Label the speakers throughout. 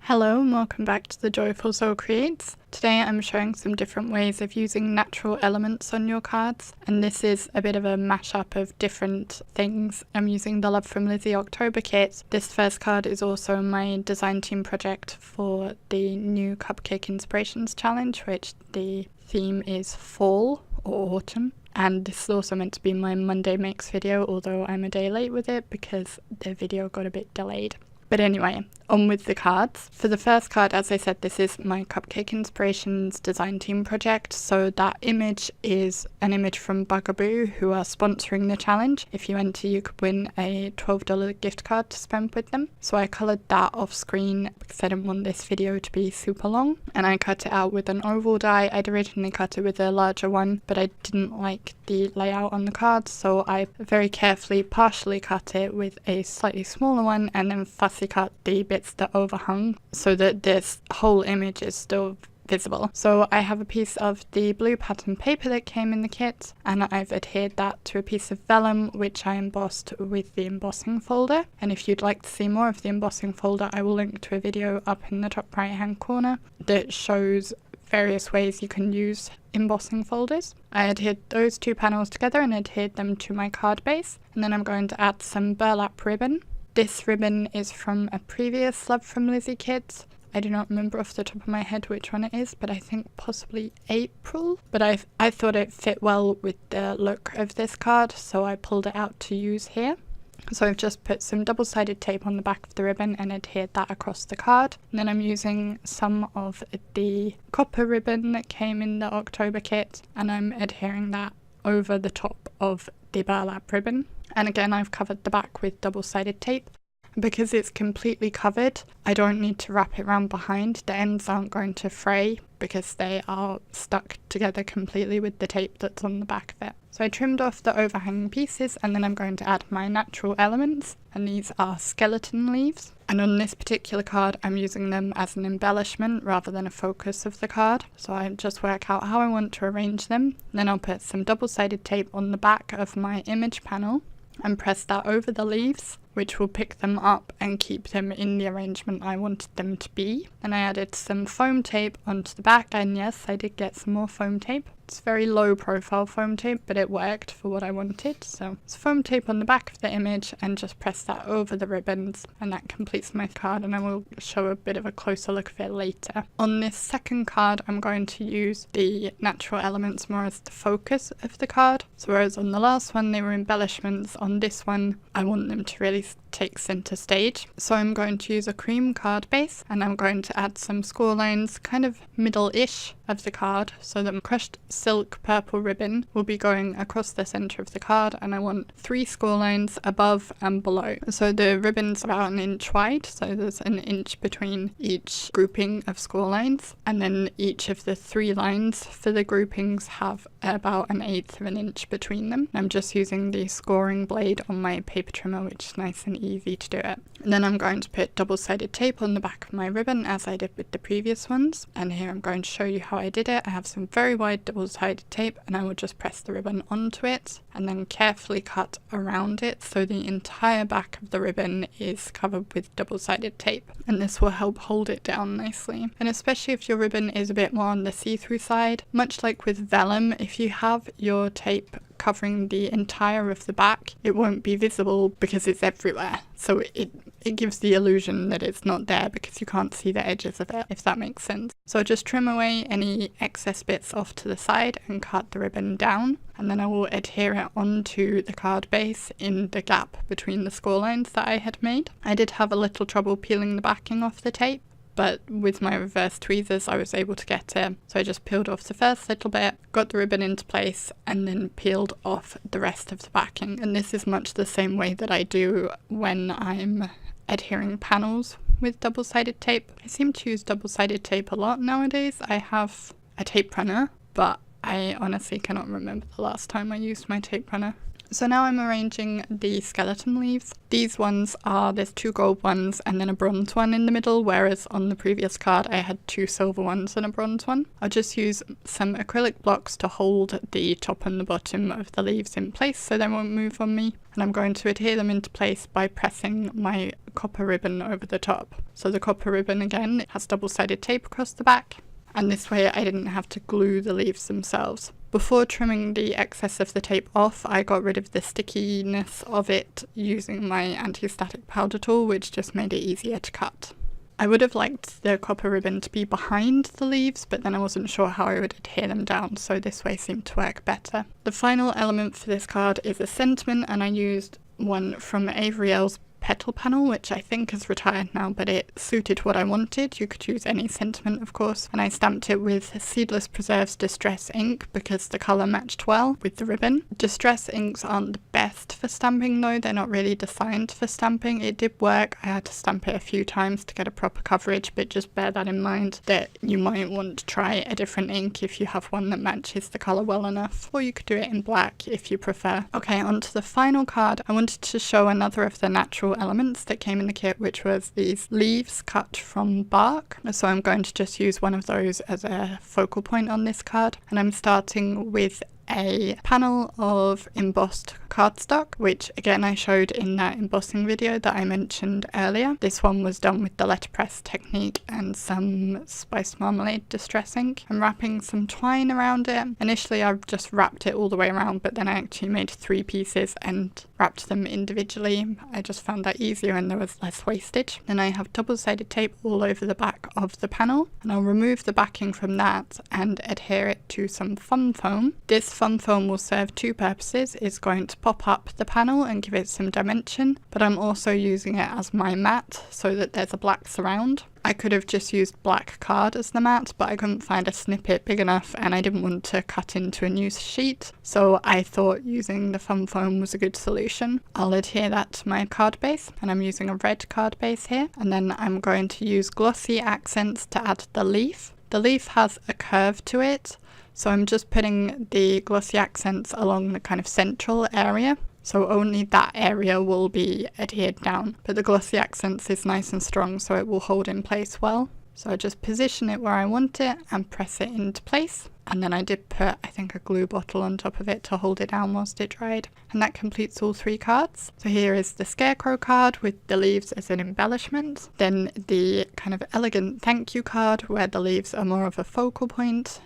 Speaker 1: Hello and welcome back to the Joyful Soul Creates. Today I'm showing some different ways of using natural elements on your cards, and this is a bit of a mashup of different things. I'm using the Love From Lizi October kit. This first card is also my design team project for the new Cupcake Inspirations Challenge, which the theme is fall or autumn. And this is also meant to be my Monday Makes video, although I'm a day late with it because the video got a bit delayed. But anyway, on with the cards. For the first card, as I said, this is my Cupcake Inspirations design team project. So that image is an image from Bugaboo, who are sponsoring the challenge. If you enter, you could win a $12 gift card to spend with them. So I coloured that off screen because I didn't want this video to be super long. And I cut it out with an oval die. I'd originally cut it with a larger one, but I didn't like the layout on the card. So I very carefully partially cut it with a slightly smaller one and then fussy cut the bits that overhung so that this whole image is still visible. So I have a piece of the blue pattern paper that came in the kit, and I've adhered that to a piece of vellum which I embossed with the embossing folder. And if you'd like to see more of the embossing folder, I will link to a video up in the top right hand corner that shows various ways you can use embossing folders. I adhered those two panels together and adhered them to my card base, and then I'm going to add some burlap ribbon. This ribbon is from a previous Love From Lizi kit. I do not remember off the top of my head which one it is, but I think possibly April. But I thought it fit well with the look of this card, so I pulled it out to use here. So I've just put some double-sided tape on the back of the ribbon and adhered that across the card. And then I'm using some of the copper ribbon that came in the October kit, and I'm adhering that over the top of the burlap ribbon. And again, I've covered the back with double-sided tape. Because it's completely covered, I don't need to wrap it around behind. The ends aren't going to fray because they are stuck together completely with the tape that's on the back of it. So I trimmed off the overhanging pieces, and then I'm going to add my natural elements, and these are skeleton leaves. And on this particular card, I'm using them as an embellishment rather than a focus of the card. So I just work out how I want to arrange them. Then I'll put some double-sided tape on the back of my image panel and press that over the leaves, which will pick them up and keep them in the arrangement I wanted them to be. And I added some foam tape onto the back, and yes, I did get some more foam tape. It's very low profile foam tape, but it worked for what I wanted. So it's foam tape on the back of the image, and just press that over the ribbons, and that completes my card, and I will show a bit of a closer look of it later. On this second card, I'm going to use the natural elements more as the focus of the card. So whereas on the last one they were embellishments, on this one I want them to really take center stage. So I'm going to use a cream card base, and I'm going to add some score lines kind of middle-ish of the card, so that crushed silk purple ribbon will be going across the center of the card, and I want 3 score lines above and below. So the ribbon's about an inch wide, so there's an inch between each grouping of score lines, and then each of the 3 lines for the groupings have about 1/8 of an inch between them. I'm just using the scoring blade on my paper trimmer, which is nice and easy to do it. And then I'm going to put double-sided tape on the back of my ribbon as I did with the previous ones, and here I'm going to show you how I did it. I have some very wide double-sided tape, and I will just press the ribbon onto it and then carefully cut around it so the entire back of the ribbon is covered with double-sided tape, and this will help hold it down nicely. And especially if your ribbon is a bit more on the see-through side, much like with vellum, if you have your tape covering the entire of the back, it won't be visible because it's everywhere. So it gives the illusion that it's not there because you can't see the edges of it, if that makes sense. So just trim away any excess bits off to the side and cut the ribbon down, and then I will adhere it onto the card base in the gap between the score lines that I had made. I did have a little trouble peeling the backing off the tape, but with my reverse tweezers I was able to get it. So I just peeled off the first little bit, got the ribbon into place, and then peeled off the rest of the backing. And this is much the same way that I do when I'm adhering panels with double-sided tape. I seem to use double-sided tape a lot nowadays. I have a tape runner, but I honestly cannot remember the last time I used my tape runner. So now I'm arranging the skeleton leaves. These ones there's 2 gold ones and then a bronze one in the middle, whereas on the previous card I had 2 silver ones and a bronze one. I'll just use some acrylic blocks to hold the top and the bottom of the leaves in place so they won't move on me. And I'm going to adhere them into place by pressing my copper ribbon over the top. So the copper ribbon again has double-sided tape across the back, and this way I didn't have to glue the leaves themselves. Before trimming the excess of the tape off, I got rid of the stickiness of it using my anti-static powder tool, which just made it easier to cut. I would have liked the copper ribbon to be behind the leaves, but then I wasn't sure how I would adhere them down, so this way seemed to work better. The final element for this card is a sentiment, and I used one from Avery Elle's Petal panel, which I think is retired now, but it suited what I wanted. You could use any sentiment, of course, and I stamped it with Seedless Preserves Distress ink because the colour matched well with the ribbon. Distress inks aren't the best for stamping though, they're not really designed for stamping. It did work, I had to stamp it a few times to get a proper coverage, but just bear that in mind that you might want to try a different ink if you have one that matches the colour well enough, or you could do it in black if you prefer. Okay, on to the final card. I wanted to show another of the natural elements that came in the kit, which was these leaves cut from bark. So I'm going to just use one of those as a focal point on this card, and I'm starting with a panel of embossed cardstock, which again I showed in that embossing video that I mentioned earlier. This one was done with the letterpress technique and some spiced marmalade distress ink. I'm wrapping some twine around it. Initially I just wrapped it all the way around, but then I actually made 3 pieces and wrapped them individually. I just found that easier and there was less wastage. Then I have double-sided tape all over the back of the panel, and I'll remove the backing from that and adhere it to some fun foam. This fun foam will serve 2 purposes. It's going to pop up the panel and give it some dimension, but I'm also using it as my mat so that there's a black surround. I could have just used black card as the mat, but I couldn't find a snippet big enough and I didn't want to cut into a new sheet, so I thought using the fun foam was a good solution. I'll adhere that to my card base, and I'm using a red card base here, and then I'm going to use Glossy Accents to add the leaf. The leaf has a curve to it, so I'm just putting the Glossy Accents along the kind of central area, so only that area will be adhered down. But the Glossy Accents is nice and strong, so it will hold in place well. So I just position it where I want it and press it into place. And then I did put, I think, a glue bottle on top of it to hold it down whilst it dried. And that completes all 3 cards. So here is the Scarecrow card with the leaves as an embellishment. Then the kind of elegant thank you card where the leaves are more of a focal point.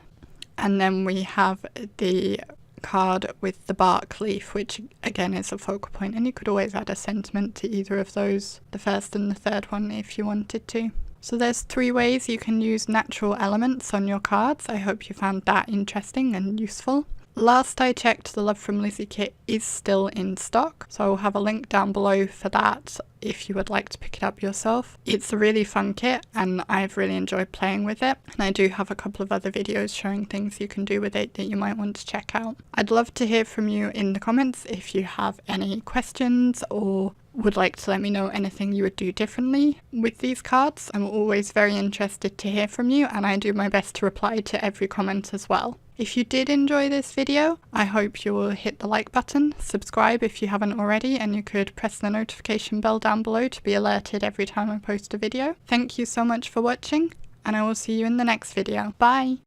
Speaker 1: And then we have the card with the bark leaf, which again is a focal point, and you could always add a sentiment to either of those, the first and the third one, if you wanted to. So there's 3 ways you can use natural elements on your cards. I hope you found that interesting and useful. Last I checked, the Love From Lizi kit is still in stock, so I'll have a link down below for that if you would like to pick it up yourself. It's a really fun kit and I've really enjoyed playing with it, and I do have a couple of other videos showing things you can do with it that you might want to check out. I'd love to hear from you in the comments if you have any questions or would like to let me know anything you would do differently with these cards. I'm always very interested to hear from you, and I do my best to reply to every comment as well. If you did enjoy this video, I hope you will hit the like button, subscribe if you haven't already, and you could press the notification bell down below to be alerted every time I post a video. Thank you so much for watching, and I will see you in the next video. Bye!